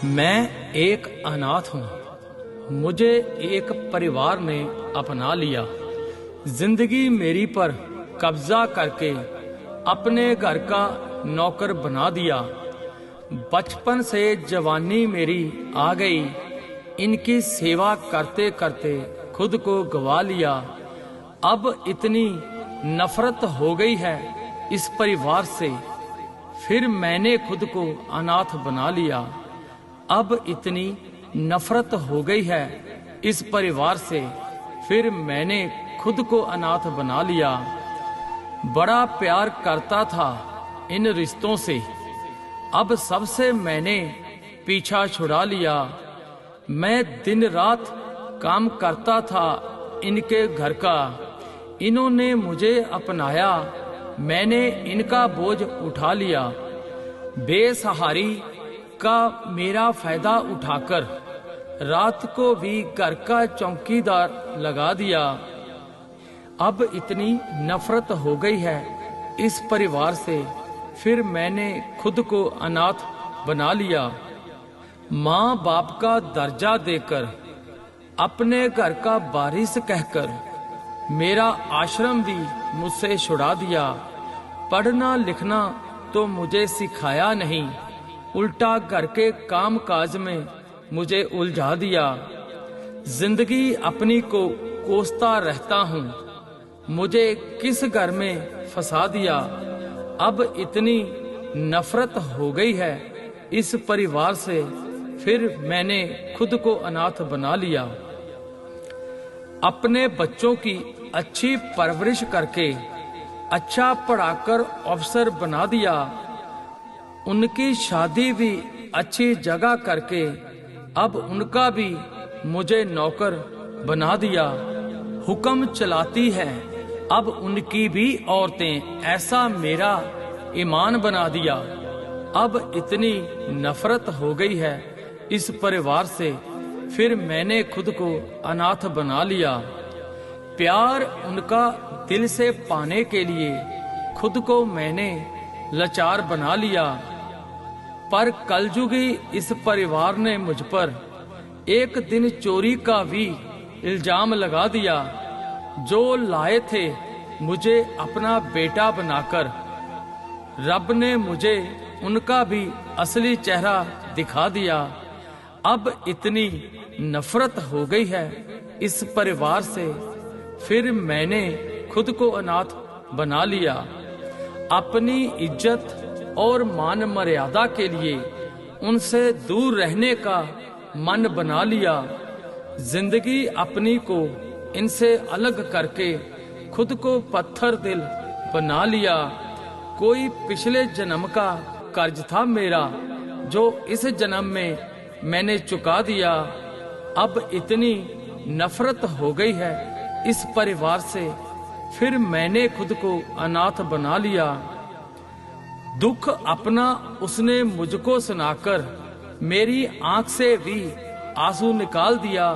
मैं एक अनाथ हूँ। मुझे एक परिवार ने अपना लिया। जिंदगी मेरी पर कब्जा करके अपने घर का नौकर बना दिया। बचपन से जवानी मेरी आ गई, इनकी सेवा करते करते खुद को गवा लिया। अब इतनी नफरत हो गई है इस परिवार से, फिर मैंने खुद को अनाथ बना लिया। अब इतनी नफरत हो गई है इस परिवार से, फिर मैंने खुद को अनाथ बना लिया। बड़ा प्यार करता था इन रिश्तों से, अब सबसे मैंने पीछा छुड़ा लिया। मैं दिन रात काम करता था इनके घर का, इन्होंने मुझे अपनाया, मैंने इनका बोझ उठा लिया। बेसहारी का मेरा फायदा उठाकर रात को भी घर का चौकीदार लगा दिया। अब इतनी नफरत हो गई है इस परिवार से, फिर मैंने खुद को अनाथ बना लिया। माँ बाप का दर्जा देकर, अपने घर का वारिस कहकर मेरा आश्रम भी मुझसे छुड़ा दिया। पढ़ना लिखना तो मुझे सिखाया नहीं, उल्टा घर के काम काज में मुझे उलझा दिया। जिंदगी अपनी को कोसता रहता हूँ, मुझे किस घर में फंसा दिया। अब इतनी नफरत हो गई है इस परिवार से, फिर मैंने खुद को अनाथ बना लिया। अपने बच्चों की अच्छी परवरिश करके अच्छा पढ़ाकर अफसर बना दिया। उनकी शादी भी अच्छी जगह करके अब उनका भी मुझे नौकर बना दिया। हुक्म चलाती है अब उनकी भी औरतें, ऐसा मेरा ईमान बना दिया। अब इतनी नफरत हो गई है इस परिवार से, फिर मैंने खुद को अनाथ बना लिया। प्यार उनका दिल से पाने के लिए खुद को मैंने लाचार बना लिया। पर कलजुगी इस परिवार ने मुझ पर एक दिन चोरी का भी इल्जाम लगा दिया। जो लाए थे मुझे अपना बेटा बनाकर, रब ने मुझे उनका भी असली चेहरा दिखा दिया। अब इतनी नफरत हो गई है इस परिवार से, फिर मैंने खुद को अनाथ बना लिया। अपनी इज्जत और मान मर्यादा के लिए उनसे दूर रहने का मन बना लिया। जिंदगी अपनी को इनसे अलग करके खुद को पत्थर दिल बना लिया। कोई पिछले जन्म का कर्ज था मेरा, जो इस जन्म में मैंने चुका दिया। अब इतनी नफरत हो गई है इस परिवार से, फिर मैंने खुद को अनाथ बना लिया। दुख अपना उसने मुझको सुनाकर मेरी आंख से भी आंसू निकाल दिया।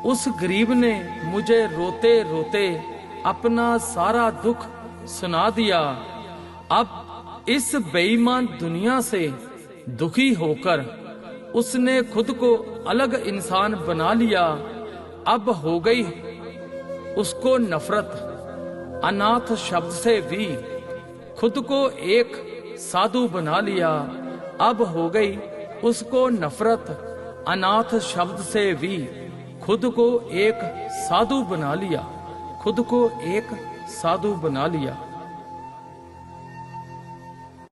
उस गरीब ने मुझे रोते रोते अपना सारा दुख सुना दिया। अब इस बेईमान दुनिया से दुखी होकर उसने खुद को अलग इंसान बना लिया। अब हो गई उसको नफरत, अनाथ शब्द से भी खुद को एक साधु बना लिया। अब हो गई उसको नफरत, अनाथ शब्द से भी खुद को एक साधु बना लिया। खुद को एक साधु बना लिया।